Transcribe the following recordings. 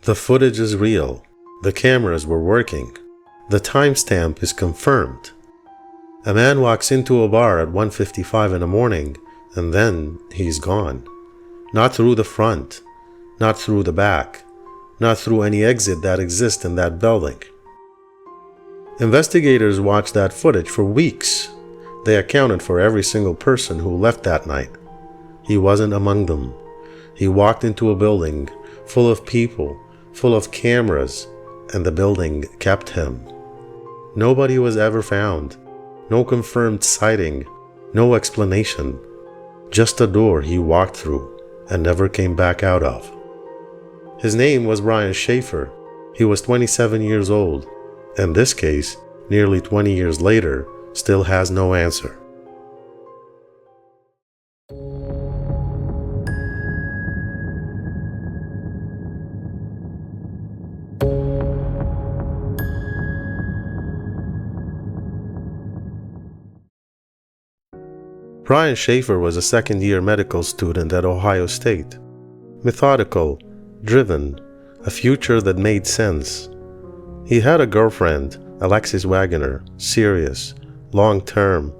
The footage is real. The cameras were working. The timestamp is confirmed. A man walks into a bar at 1:55 in the morning, and then he's gone. Not through the front, not through the back, not through any exit that exists in that building. Investigators watched that footage for weeks. They accounted for every single person who left that night. He wasn't among them. He walked into a building full of people, full of cameras, and the building kept him. Nobody was ever found. No confirmed sighting, no explanation. Just a door he walked through and never came back out of. His name was Brian Shaffer. He was 27 years old, and this case, nearly 20 years later, still has no answer. Brian Shaffer was a second-year medical student at Ohio State. Methodical, driven, a future that made sense. He had a girlfriend, Alexis Wagoner, serious, long-term,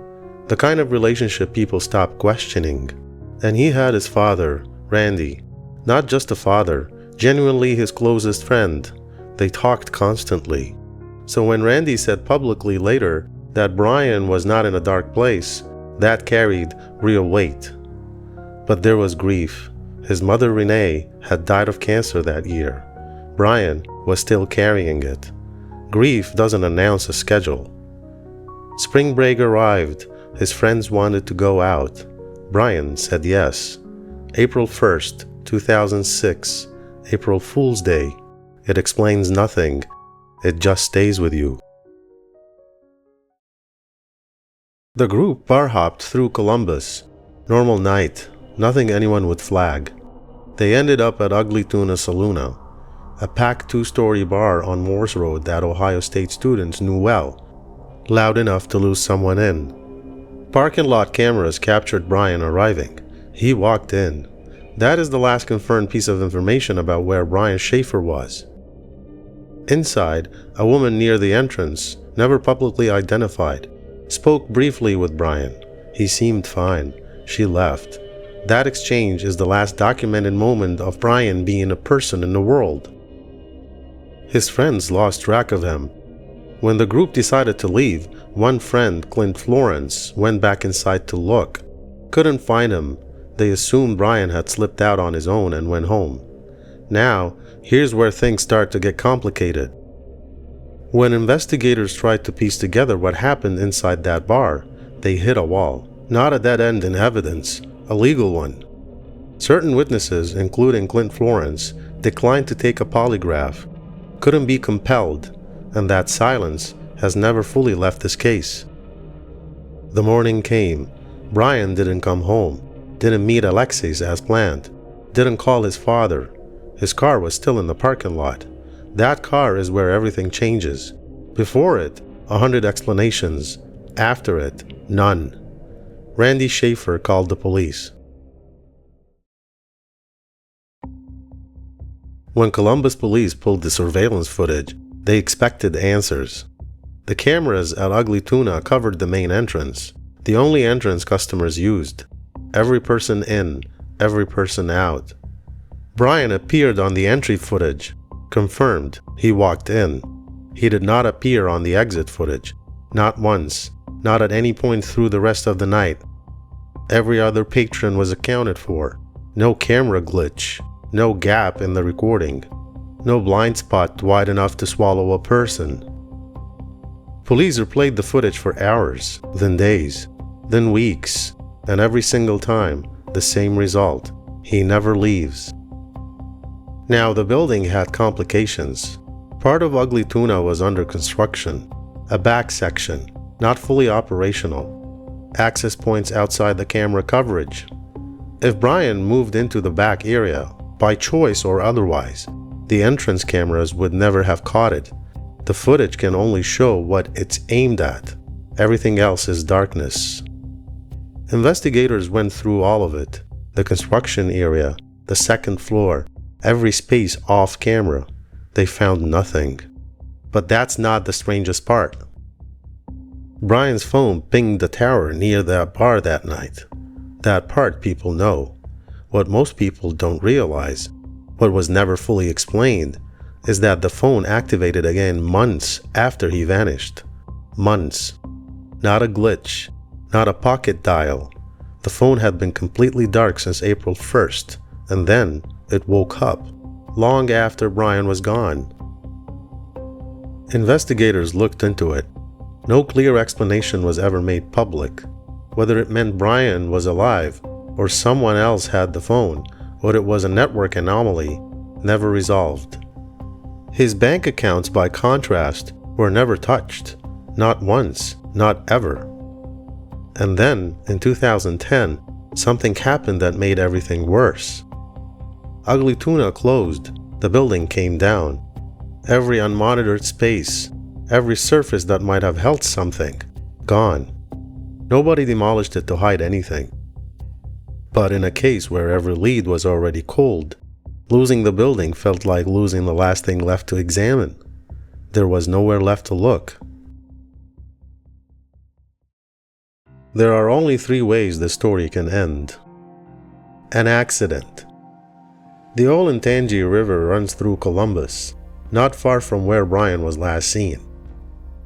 the kind of relationship people stop questioning. And he had his father, Randy, not just a father, genuinely his closest friend. They talked constantly. So when Randy said publicly later that Brian was not in a dark place, that carried real weight. But there was grief. His mother Renee had died of cancer that year. Brian was still carrying it. Grief doesn't announce a schedule. Spring break arrived. His friends wanted to go out. Brian said yes. April 1st, 2006, April Fool's Day. It explains nothing. It just stays with you. The group bar hopped through Columbus. Normal night, nothing anyone would flag. They ended up at Ugly Tuna Saloona, a packed 2-story bar on Morse Road that Ohio State students knew well, loud enough to lose someone in. Parking lot cameras captured Brian arriving. He walked in. That is the last confirmed piece of information about where Brian Shaffer was. Inside, a woman near the entrance, never publicly identified, spoke briefly with Brian. He seemed fine. She left. That exchange is the last documented moment of Brian being a person in the world. His friends lost track of him. When the group decided to leave, one friend, Clint Florence, went back inside to look. Couldn't find him. They assumed Brian had slipped out on his own and went home. Now, here's where things start to get complicated. When investigators tried to piece together what happened inside that bar, they hit a wall. Not a dead end in evidence, a legal one. Certain witnesses, including Clint Florence, declined to take a polygraph, couldn't be compelled, and that silence has never fully left this case. The morning came. Brian didn't come home, didn't meet Alexis as planned, didn't call his father. His car was still in the parking lot. That car is where everything changes. Before it, 100 explanations. After it, none. Randy Shaffer called the police. When Columbus police pulled the surveillance footage, they expected answers. The cameras at Ugly Tuna covered the main entrance, the only entrance customers used. Every person in, every person out. Brian appeared on the entry footage. Confirmed, he walked in. He did not appear on the exit footage. Not once. Not at any point through the rest of the night. Every other patron was accounted for. No camera glitch. No gap in the recording. No blind spot wide enough to swallow a person. Police replayed the footage for hours, then days, then weeks, and every single time, the same result. He never leaves. Now, the building had complications. Part of Ugly Tuna was under construction. A back section, not fully operational. Access points outside the camera coverage. If Brian moved into the back area, by choice or otherwise, the entrance cameras would never have caught it. The footage can only show what it's aimed at. Everything else is darkness. Investigators went through all of it. The construction area, the second floor, every space off camera. They found nothing. But that's not the strangest part. Brian's phone pinged the tower near that bar that night. That part people know. What most people don't realize, what was never fully explained, is that the phone activated again months after he vanished. Months. Not a glitch, not a pocket dial. The phone had been completely dark since April 1st, and then it woke up, long after Brian was gone. Investigators looked into it. No clear explanation was ever made public. Whether it meant Brian was alive, or someone else had the phone, or it was a network anomaly, never resolved. His bank accounts, by contrast, were never touched. Not once, not ever. And then, in 2010, something happened that made everything worse. Ugly Tuna closed. The building came down. Every unmonitored space, every surface that might have held something, gone. Nobody demolished it to hide anything. But in a case where every lead was already cold, losing the building felt like losing the last thing left to examine. There was nowhere left to look. There are only 3 ways the story can end. An accident. The Olentangy River runs through Columbus, not far from where Brian was last seen.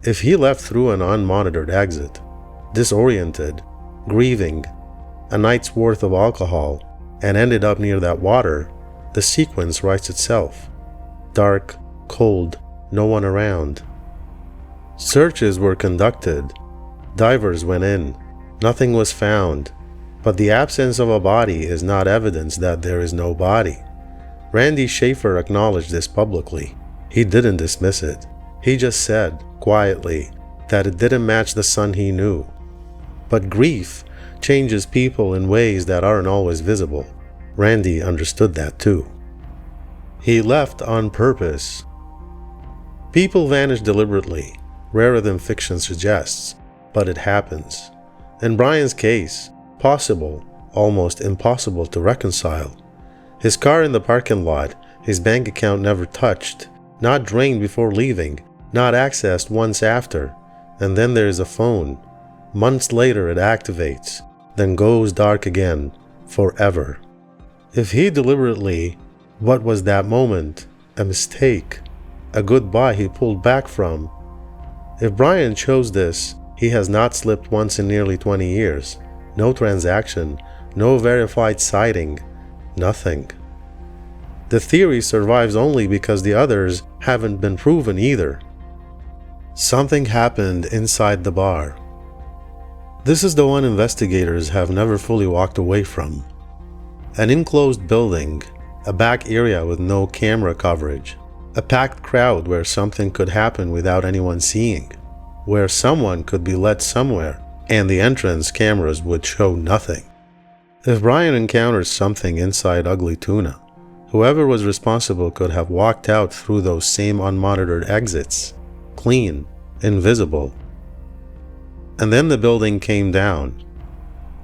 If he left through an unmonitored exit, disoriented, grieving, a night's worth of alcohol, and ended up near that water, the sequence writes itself. Dark, cold, no one around. Searches were conducted. Divers went in. Nothing was found. But the absence of a body is not evidence that there is no body. Randy Shaffer acknowledged this publicly. He didn't dismiss it. He just said, quietly, that it didn't match the son he knew. But grief changes people in ways that aren't always visible. Randy understood that too. He left on purpose. People vanish deliberately, rarer than fiction suggests, but it happens. In Brian's case, possible, almost impossible to reconcile. His car in the parking lot, his bank account never touched, not drained before leaving, not accessed once after, and then there is a phone. Months later it activates, then goes dark again, forever. If he deliberately, what was that moment? A mistake? A goodbye he pulled back from? If Brian chose this, he has not slipped once in nearly 20 years. No transaction, no verified sighting, nothing. The theory survives only because the others haven't been proven either. Something happened inside the bar. This is the one investigators have never fully walked away from. An enclosed building, a back area with no camera coverage, a packed crowd where something could happen without anyone seeing, where someone could be led somewhere and the entrance cameras would show nothing. If Brian encounters something inside Ugly Tuna, whoever was responsible could have walked out through those same unmonitored exits, clean, invisible. And then the building came down.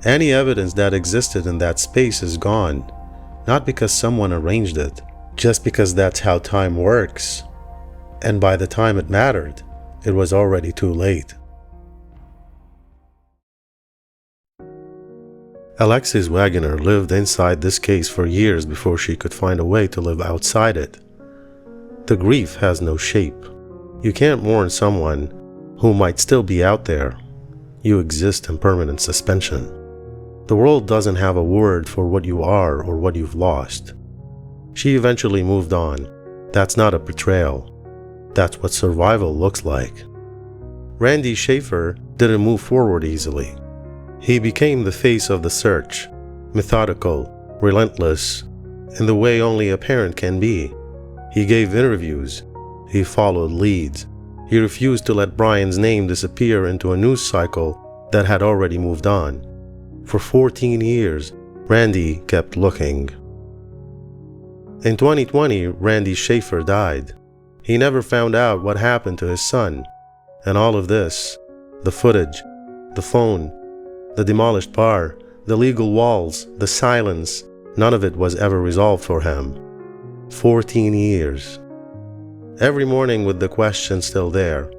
Any evidence that existed in that space is gone, not because someone arranged it, just because that's how time works. And by the time it mattered, it was already too late. Alexis Wagoner lived inside this case for years before she could find a way to live outside it. The grief has no shape. You can't mourn someone who might still be out there. You exist in permanent suspension. The world doesn't have a word for what you are or what you've lost. She eventually moved on. That's not a betrayal. That's what survival looks like. Randy Shaffer didn't move forward easily. He became the face of the search, methodical, relentless, in the way only a parent can be. He gave interviews. He followed leads. He refused to let Brian's name disappear into a news cycle that had already moved on. For 14 years, Randy kept looking. In 2020, Randy Shaffer died. He never found out what happened to his son. And all of this, the footage, the phone, the demolished bar, the legal walls, the silence, none of it was ever resolved for him. 14 years. Every morning with the question still there.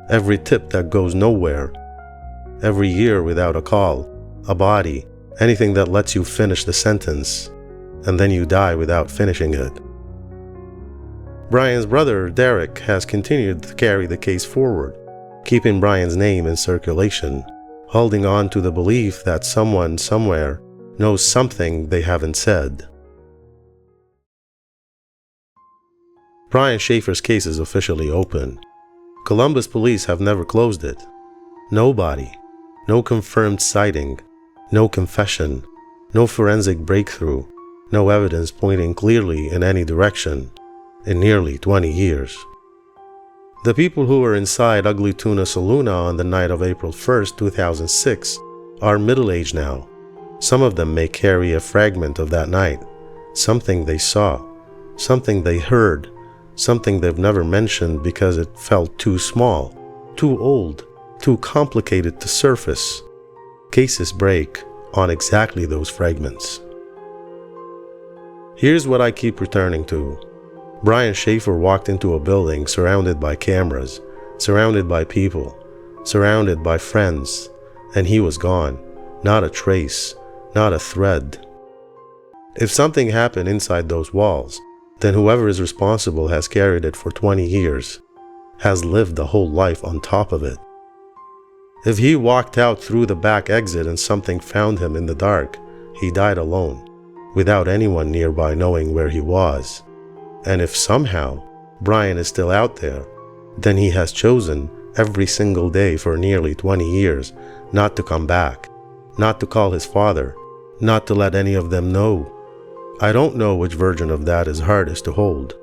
Every tip that goes nowhere. Every year without a call, a body, anything that lets you finish the sentence, and then you die without finishing it. Brian's brother, Derek, has continued to carry the case forward, keeping Brian's name in circulation, holding on to the belief that someone somewhere knows something they haven't said. Brian Shaffer's case is officially open. Columbus police have never closed it. No body, no confirmed sighting, no confession, no forensic breakthrough, no evidence pointing clearly in any direction in nearly 20 years. The people who were inside Ugly Tuna Saloona on the night of April 1st, 2006 are middle-aged now. Some of them may carry a fragment of that night, something they saw, something they heard, something they've never mentioned because it felt too small, too old, too complicated to surface. Cases break on exactly those fragments. Here's what I keep returning to. Brian Shaffer walked into a building surrounded by cameras, surrounded by people, surrounded by friends, and he was gone. Not a trace, not a thread. If something happened inside those walls, then whoever is responsible has carried it for 20 years, has lived a whole life on top of it. If he walked out through the back exit and something found him in the dark, he died alone, without anyone nearby knowing where he was. And if somehow Brian is still out there, then he has chosen every single day for nearly 20 years not to come back, not to call his father, not to let any of them know. I don't know which version of that is hardest to hold.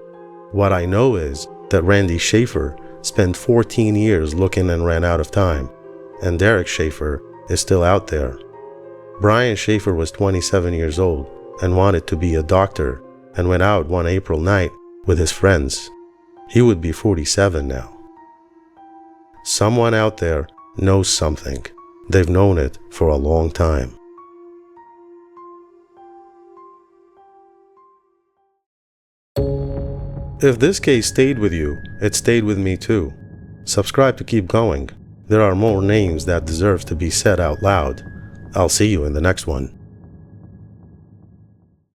What I know is that Randy Shaffer spent 14 years looking and ran out of time, and Derek Shaffer is still out there. Brian Shaffer was 27 years old and wanted to be a doctor and went out one April night with his friends. He would be 47 now. Someone out there knows something. They've known it for a long time. If this case stayed with you, it stayed with me too. Subscribe to keep going. There are more names that deserve to be said out loud. I'll see you in the next one.